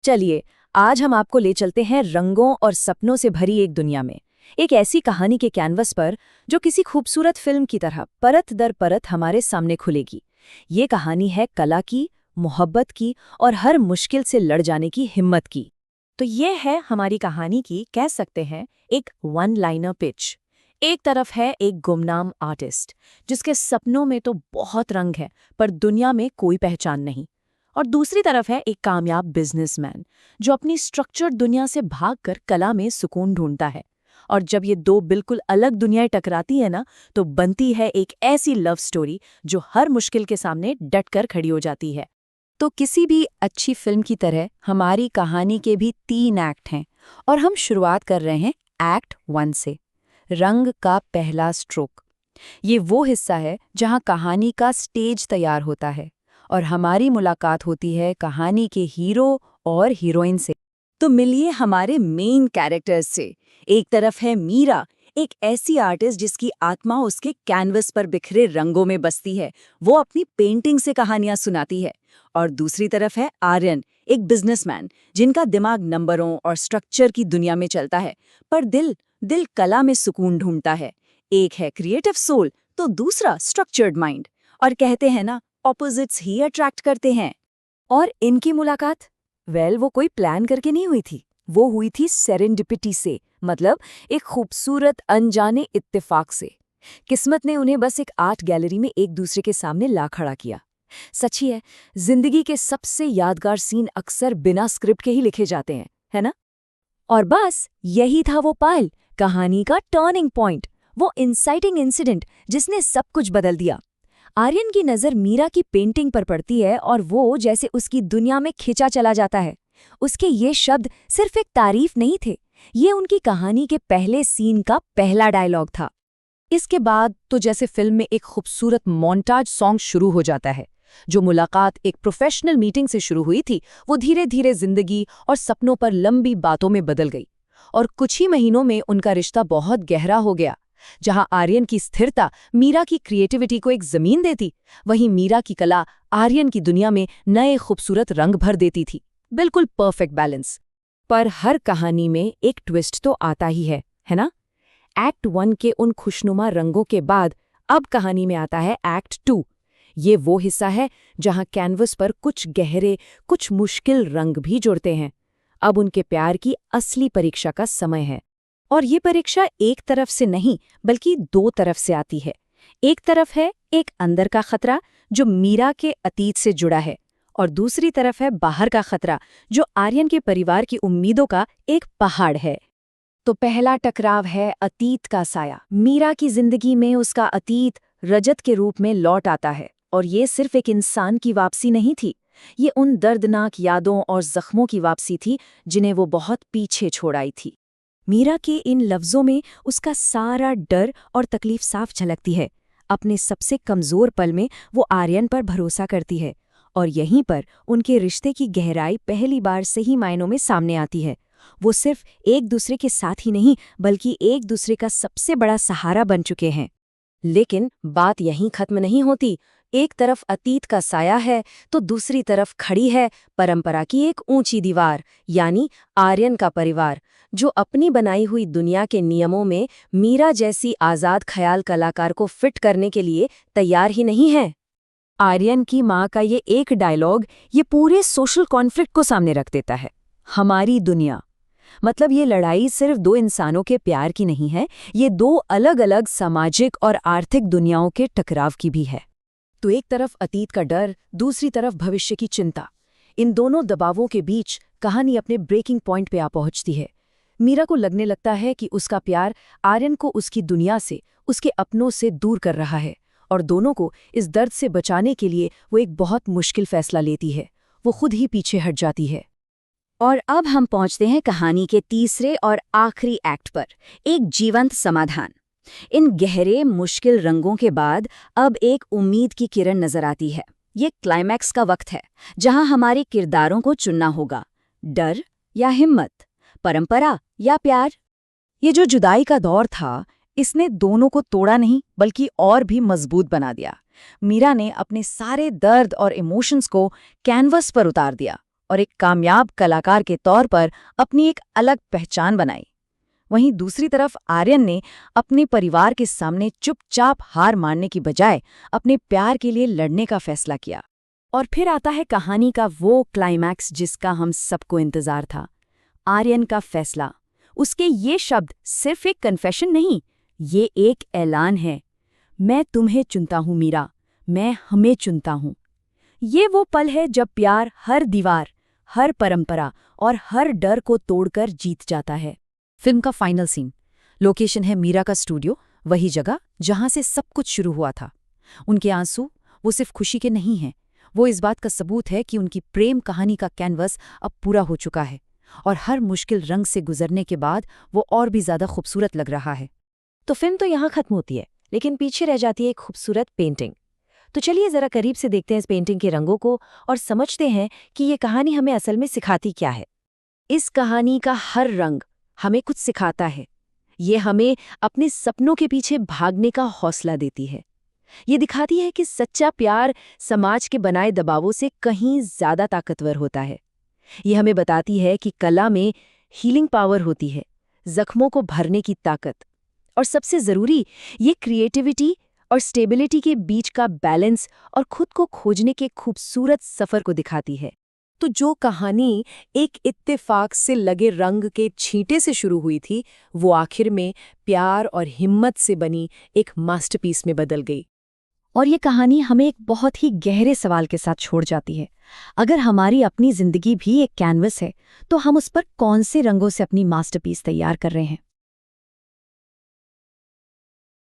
चलिए, आज हम आपको ले चलते हैं रंगों और सपनों से भरी एक दुनिया में। एक ऐसी कहानी के कैनवस पर जो किसी खूबसूरत फिल्म की तरह परत दर परत हमारे सामने खुलेगी। ये कहानी है कला की, मोहब्बत की और हर मुश्किल से लड़ जाने की हिम्मत की। तो ये है हमारी कहानी की, कह सकते हैं, एक वन लाइनर पिच। एक तरफ है एक गुमनाम आर्टिस्ट जिसके सपनों में तो बहुत रंग है पर दुनिया में कोई पहचान नहीं। और दूसरी तरफ है एक कामयाब बिजनेसमैन जो अपनी स्ट्रक्चर्ड दुनिया से भागकर कला में सुकून ढूंढता है। और जब ये दो बिल्कुल अलग दुनियाएं टकराती है ना, तो बनती है एक ऐसी लव स्टोरी जो हर मुश्किल के सामने डटकर खड़ी हो जाती है। तो किसी भी अच्छी फिल्म की तरह हमारी कहानी के भी 3 एक्ट हैं और हम शुरुआत कर रहे हैं एक्ट 1 से। रंग का पहला स्ट्रोक। ये वो हिस्सा है जहां कहानी का स्टेज तैयार होता है और हमारी मुलाकात होती है कहानी के हीरो और हीरोइन से। तो मिलिए हमारे मेन कैरेक्टर्स से। एक तरफ है मीरा, एक ऐसी आर्टिस्ट जिसकी आत्मा उसके कैनवस पर बिखरे रंगों में बसती है। वो अपनी पेंटिंग से कहानियां सुनाती है। और दूसरी तरफ है आर्यन, एक बिजनेसमैन जिनका दिमाग नंबरों और स्ट्रक्चर की दुनिया में चलता है, पर दिल दिल कला में सुकून ढूंढता है। एक है क्रिएटिव सोल तो दूसरा स्ट्रक्चर्ड माइंड। और कहते हैं ना, ऑपोजिट्स ही अट्रैक्ट करते हैं। और इनकी मुलाकात, वो कोई प्लान करके नहीं हुई थी। वो हुई थी सेरेंडिपिटी से, मतलब एक खूबसूरत अनजाने इत्तेफाक से। किस्मत ने उन्हें बस एक आर्ट गैलरी में एक दूसरे के सामने ला खड़ा किया। सच ही है, जिंदगी के सबसे यादगार सीन अक्सर बिना स्क्रिप्ट के ही लिखे जाते हैं, है ना? और बस यही था वो पल, कहानी का टर्निंग पॉइंट, वो इंसाइटिंग इंसिडेंट जिसने सब कुछ बदल दिया। आर्यन की नज़र मीरा की पेंटिंग पर पड़ती है और वो जैसे उसकी दुनिया में खिंचा चला जाता है। उसके ये शब्द सिर्फ एक तारीफ नहीं थे, ये उनकी कहानी के पहले सीन का पहला डायलॉग था। इसके बाद तो जैसे फिल्म में एक खूबसूरत मोन्टाज सॉन्ग शुरू हो जाता है। जो मुलाकात एक प्रोफेशनल मीटिंग से शुरू हुई थी, वो धीरे धीरे जिंदगी और सपनों पर लंबी बातों में बदल गई। और कुछ ही महीनों में उनका रिश्ता बहुत गहरा हो गया। जहां आर्यन की स्थिरता मीरा की क्रिएटिविटी को एक जमीन देती, वहीं मीरा की कला आर्यन की दुनिया में नए खूबसूरत रंग भर देती थी। बिल्कुल परफेक्ट बैलेंस। पर हर कहानी में एक ट्विस्ट तो आता ही है ना? एक्ट 1 के उन खुशनुमा रंगों के बाद अब कहानी में आता है एक्ट 2। ये वो हिस्सा है जहां कैनवस पर कुछ गहरे, कुछ मुश्किल रंग भी जुड़ते हैं। अब उनके प्यार की असली परीक्षा का समय है। और ये परीक्षा एक तरफ से नहीं बल्कि 2 तरफ से आती है। एक तरफ है एक अंदर का खतरा जो मीरा के अतीत से जुड़ा है, और दूसरी तरफ है बाहर का खतरा जो आर्यन के परिवार की उम्मीदों का एक पहाड़ है। तो पहला टकराव है अतीत का साया। मीरा की जिंदगी में उसका अतीत रजत के रूप में लौट आता है, और ये सिर्फ एक इंसान की वापसी नहीं थी, ये उन दर्दनाक यादों और जख्मों की वापसी थी जिन्हें वो बहुत पीछे छोड़ आई थी। मीरा के इन लफ्ज़ों में उसका सारा डर और तकलीफ साफ झलकती है। अपने सबसे कमज़ोर पल में वो आर्यन पर भरोसा करती है, और यहीं पर उनके रिश्ते की गहराई पहली बार सही मायनों में सामने आती है। वो सिर्फ एक दूसरे के साथ ही नहीं बल्कि एक दूसरे का सबसे बड़ा सहारा बन चुके हैं। लेकिन बात यहीं खत्म नहीं होती। एक तरफ अतीत का साया है तो दूसरी तरफ खड़ी है परंपरा की एक ऊंची दीवार, यानी आर्यन का परिवार, जो अपनी बनाई हुई दुनिया के नियमों में मीरा जैसी आज़ाद ख्याल कलाकार को फिट करने के लिए तैयार ही नहीं है। आर्यन की माँ का ये एक डायलॉग ये पूरे सोशल कॉन्फ्लिक्ट को सामने रख देता है। हमारी दुनिया, मतलब ये लड़ाई सिर्फ 2 इंसानों के प्यार की नहीं है, ये 2 अलग-अलग सामाजिक और आर्थिक दुनियाओं के टकराव की भी है। तो एक तरफ अतीत का डर, दूसरी तरफ भविष्य की चिंता। इन दोनों दबावों के बीच कहानी अपने ब्रेकिंग पॉइंट पे आ पहुंचती है। मीरा को लगने लगता है कि उसका प्यार आर्यन को उसकी दुनिया से, उसके अपनों से दूर कर रहा है, और दोनों को इस दर्द से बचाने के लिए वो एक बहुत मुश्किल फैसला लेती है। वो खुद ही पीछे हट जाती है। और अब हम पहुंचते हैं कहानी के तीसरे और आखिरी एक्ट पर, एक जीवंत समाधान। इन गहरे मुश्किल रंगों के बाद अब एक उम्मीद की किरण नजर आती है। ये क्लाइमैक्स का वक्त है जहां हमारे किरदारों को चुनना होगा, डर या हिम्मत, परंपरा या प्यार। ये जो जुदाई का दौर था, इसने दोनों को तोड़ा नहीं बल्कि और भी मजबूत बना दिया। मीरा ने अपने सारे दर्द और इमोशंस को कैनवस पर उतार दिया, और एक कामयाब कलाकार के तौर पर अपनी एक अलग पहचान बनाई। वहीं दूसरी तरफ आर्यन ने अपने परिवार के सामने चुपचाप हार मानने की बजाय अपने प्यार के लिए लड़ने का फैसला किया। और फिर आता है कहानी का वो क्लाइमैक्स जिसका हम सबको इंतजार था, आर्यन का फैसला। उसके ये शब्द सिर्फ एक कन्फेशन नहीं, ये एक ऐलान है। मैं तुम्हें चुनता हूँ मीरा, मैं हमें चुनता हूँ। ये वो पल है जब प्यार हर दीवार, हर परंपरा और हर डर को तोड़कर जीत जाता है। फिल्म का फाइनल सीन, लोकेशन है मीरा का स्टूडियो, वही जगह जहां से सब कुछ शुरू हुआ था। उनके आंसू वो सिर्फ खुशी के नहीं हैं, वो इस बात का सबूत है कि उनकी प्रेम कहानी का कैनवस अब पूरा हो चुका है और हर मुश्किल रंग से गुजरने के बाद वो और भी ज्यादा खूबसूरत लग रहा है। तो फिल्म तो यहाँ खत्म होती है, लेकिन पीछे रह जाती है एक खूबसूरत पेंटिंग। तो चलिए जरा करीब से देखते हैं इस पेंटिंग के रंगों को और समझते हैं कि ये कहानी हमें असल में सिखाती क्या है। इस कहानी का हर रंग हमें कुछ सिखाता है। ये हमें अपने सपनों के पीछे भागने का हौसला देती है। ये दिखाती है कि सच्चा प्यार समाज के बनाए दबावों से कहीं ज्यादा ताकतवर होता है। ये हमें बताती है कि कला में हीलिंग पावर होती है, जख्मों को भरने की ताकत, और सबसे जरूरी ये क्रिएटिविटी और स्टेबिलिटी के बीच का बैलेंस और खुद को खोजने के खूबसूरत सफर को दिखाती है। तो जो कहानी एक इत्तेफाक से लगे रंग के छींटे से शुरू हुई थी, वो आखिर में प्यार और हिम्मत से बनी एक मास्टरपीस में बदल गई। और ये कहानी हमें एक बहुत ही गहरे सवाल के साथ छोड़ जाती है। अगर हमारी अपनी जिंदगी भी एक कैनवस है, तो हम उस पर कौन से रंगों से अपनी मास्टरपीस तैयार कर रहे हैं?